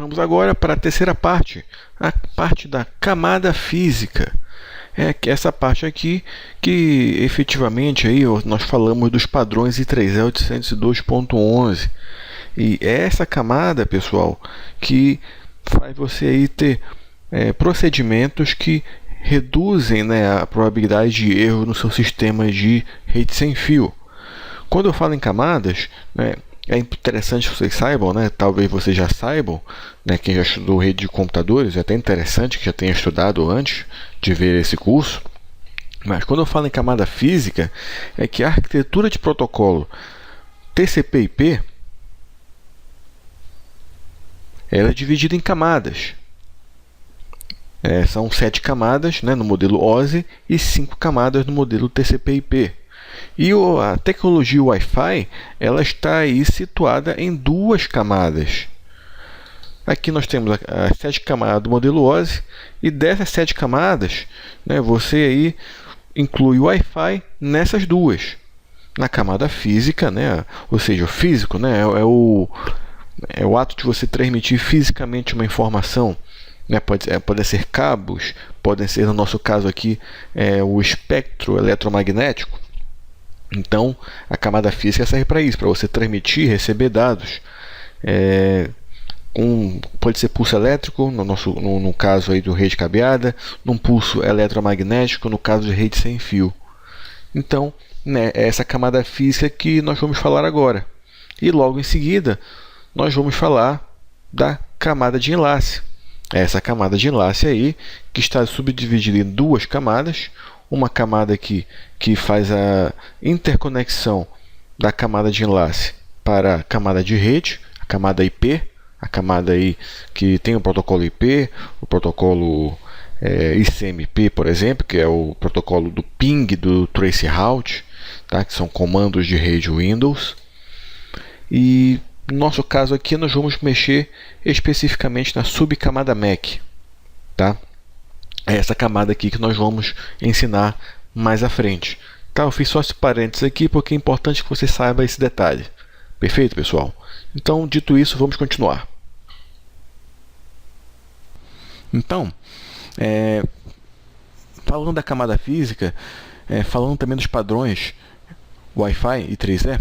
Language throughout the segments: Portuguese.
retornamos agora para a terceira parte, a parte da camada física. É que essa parte aqui que efetivamente aí nós falamos dos padrões I3E 802.11. E é essa camada, pessoal, que faz você aí ter procedimentos que reduzem, né, a probabilidade de erro no seu sistema de rede sem fio. Quando eu falo em camadas, né, é interessante que vocês saibam, né, talvez vocês já saibam, né, quem já estudou rede de computadores, é até interessante que já tenha estudado antes de ver esse curso. Mas quando eu falo em camada física, é que a arquitetura de protocolo TCP/IP ela é dividida em camadas. São 7 camadas, né, no modelo OSI e 5 camadas no modelo TCP/IP. E a tecnologia Wi-Fi ela está aí situada em 2 camadas. Aqui nós temos as 7 camadas do modelo OSI e dessas 7 camadas, né, você aí inclui o Wi-Fi nessas duas. Na camada física, né, ou seja, o físico, né, é o ato de você transmitir fisicamente uma informação. Né, pode ser cabos, podem ser, no nosso caso aqui, o espectro eletromagnético. Então, a camada física serve para isso, para você transmitir e receber dados. Pode ser pulso elétrico, no caso aí do rede cabeada, num pulso eletromagnético, no caso de rede sem fio. Então, né, é essa camada física que nós vamos falar agora. E logo em seguida, nós vamos falar da camada de enlace. Essa camada de enlace aí, que está subdividida em 2 camadas. Uma camada aqui que faz a interconexão da camada de enlace para a camada de rede, a camada IP, a camada aí que tem o protocolo IP, o protocolo ICMP, por exemplo, que é o protocolo do ping do traceroute, tá? Que são comandos de rede Windows. E no nosso caso aqui nós vamos mexer especificamente na subcamada MAC, tá? É essa camada aqui que nós vamos ensinar mais à frente. Tá, eu fiz só esse parênteses aqui porque é importante que você saiba esse detalhe. Perfeito, pessoal? Então, dito isso, vamos continuar. Então, falando da camada física, falando também dos padrões Wi-Fi e 3E,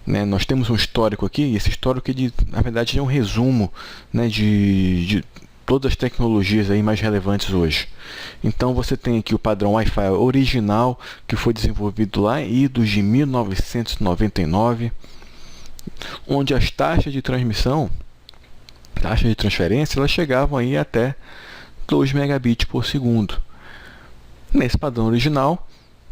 né, nós temos um histórico aqui, e esse histórico, na verdade, é um resumo, né, de todas as tecnologias aí mais relevantes hoje. Então você tem aqui o padrão Wi-Fi original, que foi desenvolvido lá em idos de 1999, onde as taxas de transmissão, taxas de transferência, elas chegavam aí até 2 megabits por segundo. Nesse padrão original,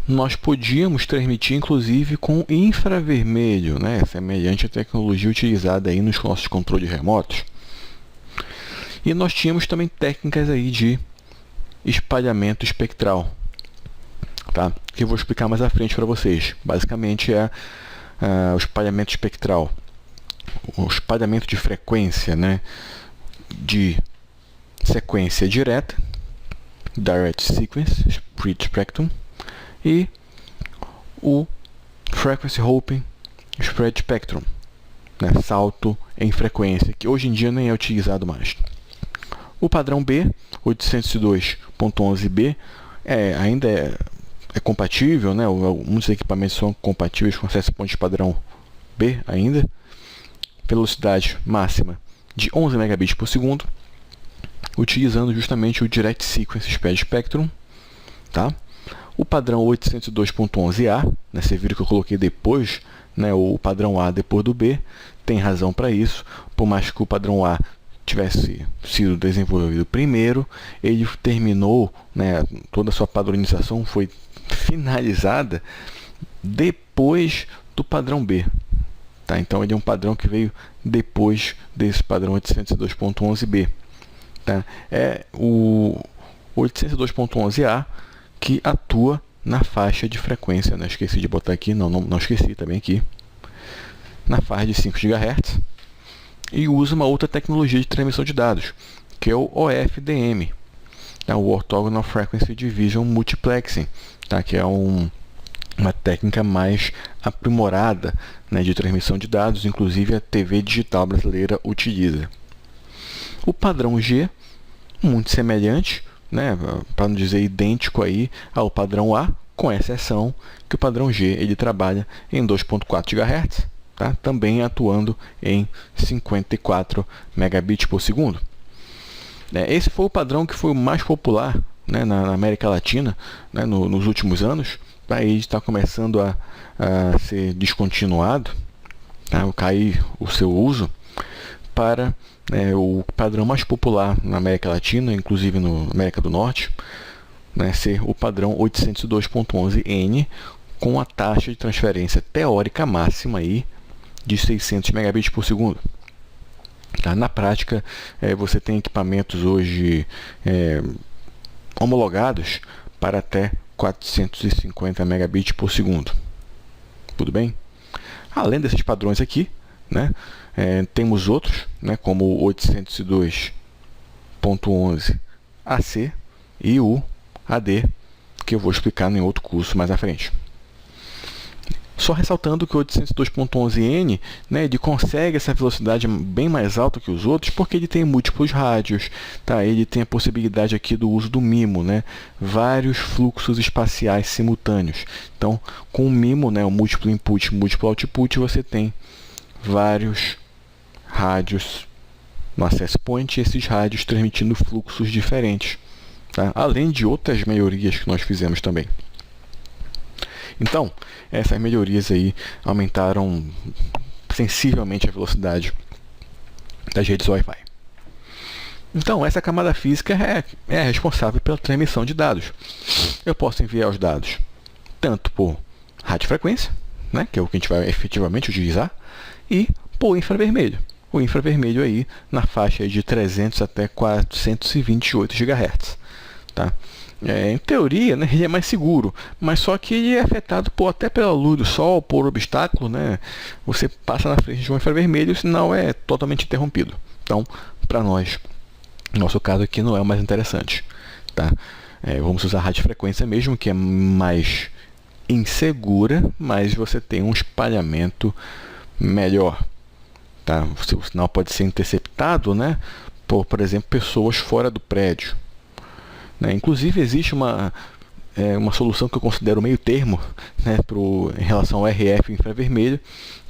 nós podíamos transmitir inclusive com infravermelho, né, semelhante à tecnologia utilizada aí nos nossos controles remotos. E nós tínhamos também técnicas aí de espalhamento espectral, tá? Que eu vou explicar mais à frente para vocês. Basicamente é o espalhamento espectral, o espalhamento de frequência, né? De sequência direta, direct sequence, spread spectrum, e o frequency hopping spread spectrum, né? Salto em frequência, que hoje em dia nem é utilizado mais. O padrão B, 802.11b, ainda é compatível, né? Muitos equipamentos são compatíveis com acesso a pontos padrão B ainda. Velocidade máxima de 11 megabits por segundo, utilizando justamente o Direct Sequence Spread Spectrum. Tá? O padrão 802.11a, né? Você viu que eu coloquei depois, né, o padrão A depois do B, tem razão para isso, por mais que o padrão A tivesse sido desenvolvido primeiro, ele terminou, né, toda a sua padronização foi finalizada depois do padrão B. Tá? Então ele é um padrão que veio depois desse padrão 802.11b. Tá? É o 802.11a que atua na faixa de frequência, né? Esqueci de botar aqui, não esqueci também aqui, na faixa de 5 GHz. E usa uma outra tecnologia de transmissão de dados, que é o OFDM, tá? O Orthogonal Frequency Division Multiplexing, tá? Que é uma técnica mais aprimorada, né, de transmissão de dados, inclusive a TV digital brasileira utiliza. O padrão G, muito semelhante, né, para não dizer idêntico aí ao padrão A, com exceção que o padrão G ele trabalha em 2.4 GHz, tá? Também atuando em 54 megabits por segundo. Esse foi o padrão que foi o mais popular, né, na América Latina, né, nos últimos anos. Tá? Ele está começando a ser descontinuado, tá? Cair o seu uso para o padrão mais popular na América Latina, inclusive na América do Norte, né, ser o padrão 802.11n com a taxa de transferência teórica máxima aí de 600 megabits por segundo. Tá? Na prática, você tem equipamentos hoje homologados para até 450 megabits por segundo. Tudo bem? Além desses padrões aqui, né, temos outros, né, como o 802.11 AC e o AD, que eu vou explicar em outro curso mais à frente. Só ressaltando que o 802.11n, né, ele consegue essa velocidade bem mais alta que os outros, porque ele tem múltiplos rádios, tá? Ele tem a possibilidade aqui do uso do MIMO, né? Vários fluxos espaciais simultâneos. Então, com o MIMO, né, o múltiplo input, múltiplo output, você tem vários rádios no access point, e esses rádios transmitindo fluxos diferentes, tá? Além de outras melhorias que nós fizemos também. Então, essas melhorias aí aumentaram sensivelmente a velocidade das redes Wi-Fi. Então, essa camada física é responsável pela transmissão de dados. Eu posso enviar os dados tanto por radiofrequência, né, que é o que a gente vai efetivamente utilizar, e por infravermelho. O infravermelho aí na faixa de 300 até 428 GHz. Tá? Em teoria, né, ele é mais seguro, mas só que ele é afetado até pela luz do sol, por obstáculo, né? Você passa na frente de um infravermelho, o sinal é totalmente interrompido. Então, para nós, nosso caso aqui não é o mais interessante. Tá? Vamos usar a radiofrequência mesmo, que é mais insegura, mas você tem um espalhamento melhor. Tá? O sinal pode ser interceptado, né, por exemplo, pessoas fora do prédio. Inclusive, existe uma solução que eu considero meio termo, né, em relação ao RF infravermelho,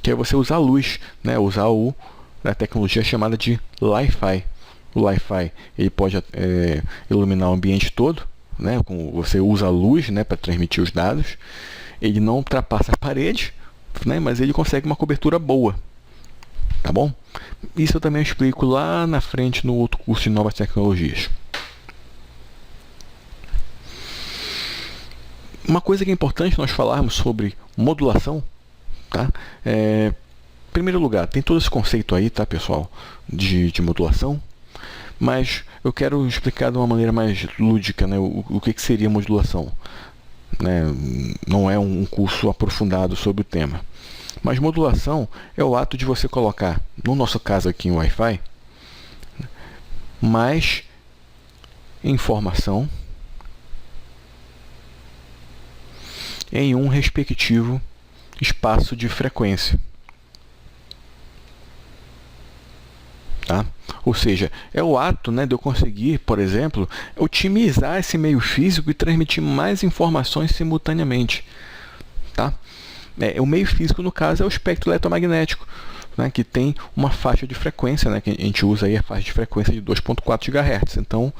que é você usar a luz, né, usar a tecnologia chamada de Li-Fi. O Li-Fi ele pode iluminar o ambiente todo, né, você usa a luz, né, para transmitir os dados. Ele não ultrapassa a parede, né, mas ele consegue uma cobertura boa. Tá bom? Isso eu também explico lá na frente no outro curso de novas tecnologias. Uma coisa que é importante nós falarmos sobre modulação, tá? Em primeiro lugar, tem todo esse conceito aí, tá, pessoal, de modulação, mas eu quero explicar de uma maneira mais lúdica, né, o que seria modulação. Né? Não é um curso aprofundado sobre o tema. Mas modulação é o ato de você colocar, no nosso caso aqui em Wi-Fi, mais informação em um respectivo espaço de frequência. Tá? Ou seja, é o ato, né, de eu conseguir, por exemplo, otimizar esse meio físico e transmitir mais informações simultaneamente. Tá? O meio físico, no caso, é o espectro eletromagnético, né, que tem uma faixa de frequência, né, que a gente usa aí a faixa de frequência de 2.4 GHz. Então,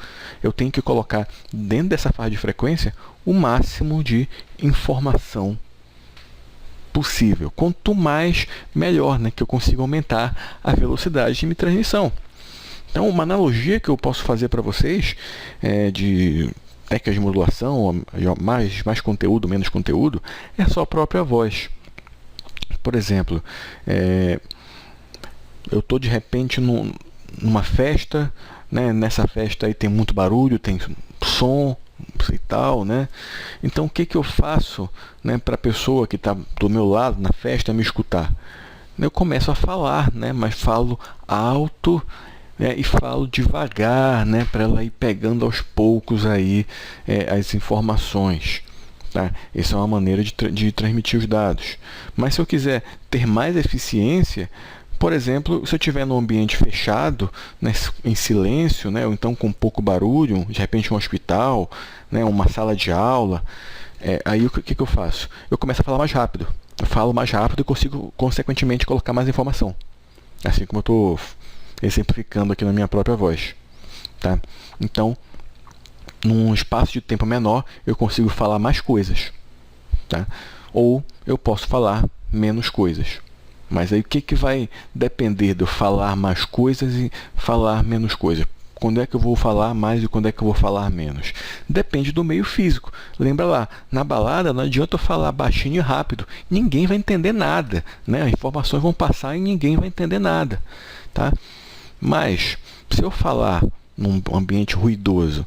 eu tenho que colocar dentro dessa faixa de frequência o máximo de informação possível. Quanto mais, melhor, né, que eu consiga aumentar a velocidade de minha transmissão. Então, uma analogia que eu posso fazer para vocês de técnicas de modulação, mais conteúdo, menos conteúdo, é só a própria voz. Por exemplo, eu estou de repente numa festa, né? Nessa festa aí tem muito barulho, tem som e tal, né? Então, o que eu faço, né, para a pessoa que está do meu lado na festa me escutar? Eu começo a falar, né? Mas falo alto, e falo devagar, né, para ela ir pegando aos poucos aí as informações. Tá? Essa é uma maneira de transmitir os dados. Mas se eu quiser ter mais eficiência, Por exemplo, se eu estiver num ambiente fechado, né, em silêncio, né, ou então com pouco barulho, de repente um hospital, né, uma sala de aula, aí o que eu faço? Eu começo a falar mais rápido. Eu falo mais rápido e consigo, consequentemente, colocar mais informação. Assim como eu estou exemplificando aqui na minha própria voz. Tá? Então, num espaço de tempo menor, eu consigo falar mais coisas. Tá? Ou eu posso falar menos coisas. Mas aí o que vai depender de eu falar mais coisas e falar menos coisas? Quando é que eu vou falar mais e quando é que eu vou falar menos? Depende do meio físico. Lembra lá, na balada não adianta eu falar baixinho e rápido. Ninguém vai entender nada. Né? As informações vão passar e ninguém vai entender nada. Tá? Mas, se eu falar num ambiente ruidoso,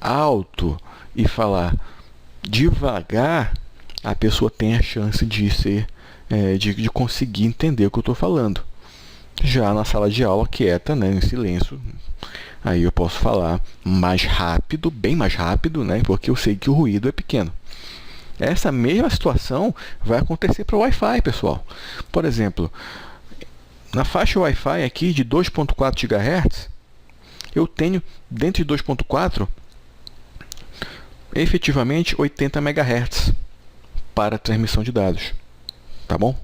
alto e falar devagar, a pessoa tem a chance de de conseguir entender o que eu estou falando. Já na sala de aula quieta, né, em silêncio, aí eu posso falar mais rápido, bem mais rápido, né, porque eu sei que o ruído é pequeno. Essa mesma situação vai acontecer para o Wi-Fi, pessoal. Por exemplo, na faixa Wi-Fi aqui de 2.4 GHz, eu tenho dentro de 2.4 efetivamente 80 MHz para transmissão de dados. Tá bom?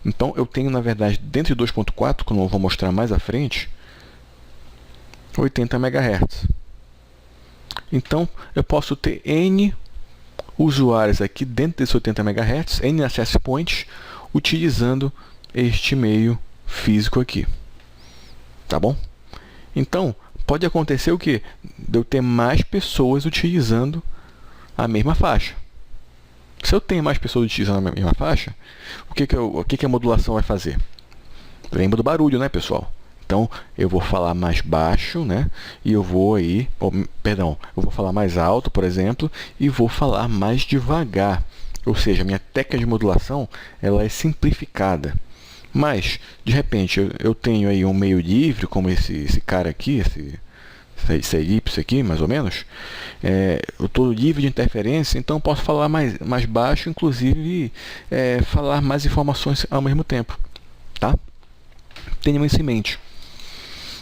Então, eu tenho, na verdade, dentro de 2.4, como eu vou mostrar mais à frente, 80 MHz. Então, eu posso ter N usuários aqui dentro desse 80 MHz, N access points, utilizando este meio físico aqui. Tá bom? Então, pode acontecer o quê? De eu ter mais pessoas utilizando a mesma faixa. Se eu tenho mais pessoas utilizando a mesma faixa, o que a modulação vai fazer? Lembra do barulho, né, pessoal? Então, eu vou falar mais baixo, né? E eu vou eu vou falar mais alto, por exemplo, e vou falar mais devagar. Ou seja, minha técnica de modulação, ela é simplificada. Mas, de repente, eu tenho aí um meio livre, como esse cara aqui, essa elipse aqui, mais ou menos, eu estou livre de interferência, então posso falar mais baixo, inclusive falar mais informações ao mesmo tempo. Tá? Tenham isso em mente.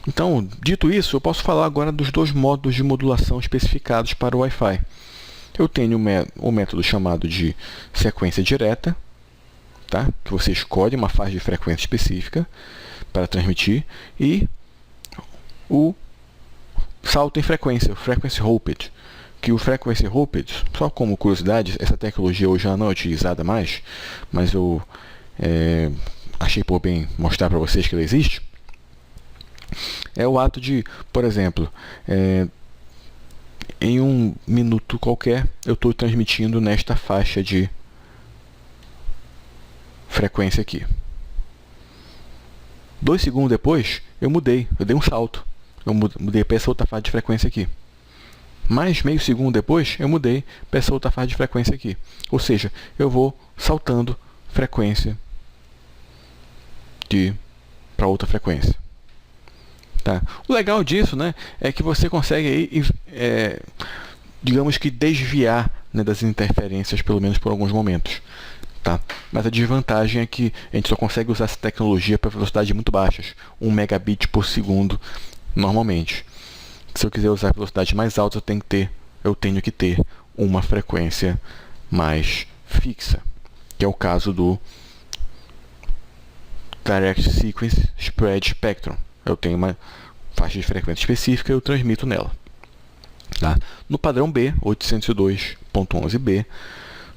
Então, dito isso, eu posso falar agora dos dois modos de modulação especificados para o Wi-Fi. Eu tenho o método chamado de sequência direta, tá? Que você escolhe uma faixa de frequência específica para transmitir, e o salto em frequência, o Frequency Hopped, que o Frequency Hopped, só como curiosidade, essa tecnologia hoje já não é utilizada mais, mas eu achei por bem mostrar para vocês que ela existe. É o ato de, por exemplo, em um minuto qualquer, eu estou transmitindo nesta faixa de frequência aqui. 2 segundos depois, eu dei um salto. Eu mudei para essa outra faixa de frequência aqui. Mais meio segundo depois, eu mudei para essa outra faixa de frequência aqui. Ou seja, eu vou saltando frequência para outra frequência. Tá? O legal disso, né, é que você consegue aí, digamos que desviar, né, das interferências, pelo menos por alguns momentos. Tá? Mas a desvantagem é que a gente só consegue usar essa tecnologia para velocidades muito baixas, 1 megabit por segundo normalmente. Se eu quiser usar velocidades mais altas, eu tenho que ter uma frequência mais fixa, que é o caso do Direct Sequence Spread Spectrum. Eu tenho uma faixa de frequência específica e eu transmito nela. Tá? No padrão B, 802.11b,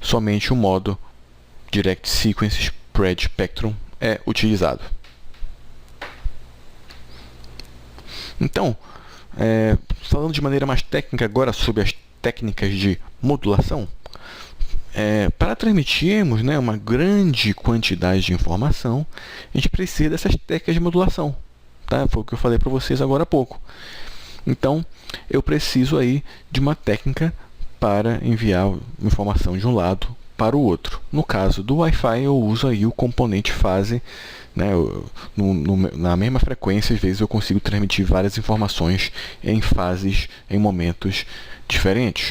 somente o modo Direct Sequence Spread Spectrum é utilizado. Então, falando de maneira mais técnica agora sobre as técnicas de modulação, para transmitirmos, né, uma grande quantidade de informação, a gente precisa dessas técnicas de modulação. Tá? Foi o que eu falei para vocês agora há pouco. Então, eu preciso aí de uma técnica para enviar informação de um lado para o outro. No caso do Wi-Fi, eu uso aí o componente fase, né? Na mesma frequência, às vezes eu consigo transmitir várias informações em fases, em momentos diferentes.